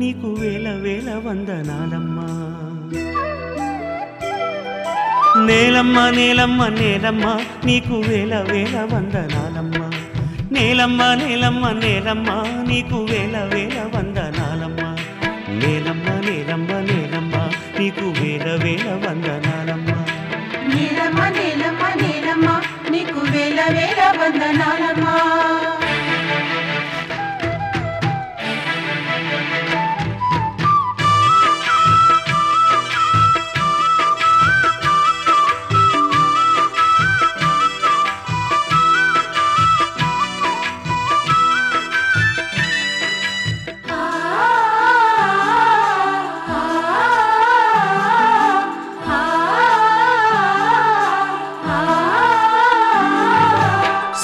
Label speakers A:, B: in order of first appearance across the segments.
A: నీకు వేల వేల వందనాలమ్మా. నేలమ్మ నేలమ్మ నేలమ్మ నీకు వేల వేల వందనాలమ్మా. నేలమ్మ నేలమ్మ నేలమ్మ నీకు వేల వేల వందనాలమ్మా. నేలమ్మ నేలమ్మ నేలమ్మ నీకు వేల వేల వందనాలమ్మా.
B: నేలమ్మ నేలమ్మ నేలమ్మ నీకు వేల వేల వందనాలమ్మా.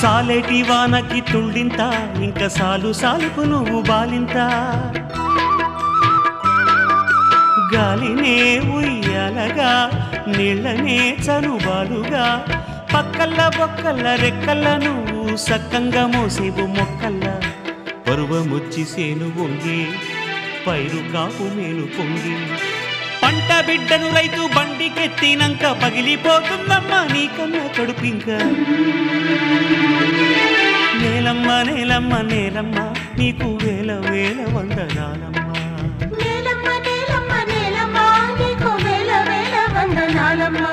A: సాలేటి వానకి తుళ్ళింత ఇంక సాలు సాలుకు నువ్వు బాలింత. గాలినే ఉయ్యాలగా నీళ్ళనే చనుబాలుగా పక్కల్ల బొక్కల్ల రెక్కల్ల నువ్వు సక్కంగా మోసేవు మొక్కల్ల. పరువముచ్చి సేను వంగి పైరు కాపు మేలు పొంగి పంట బిడ్డను రైతు బండికెత్తినంక పగిలిపోతుందమ్మా నీకన్నా కడుపింక. నేలమ్మ నేలమ్మ నేలమ్మ నీకు వేల వేల వందనాలమ్మా.
B: నేలమ్మ నేలమ్మ నేలమ్మ నీకు వేల వేల వందనాలమ్మా.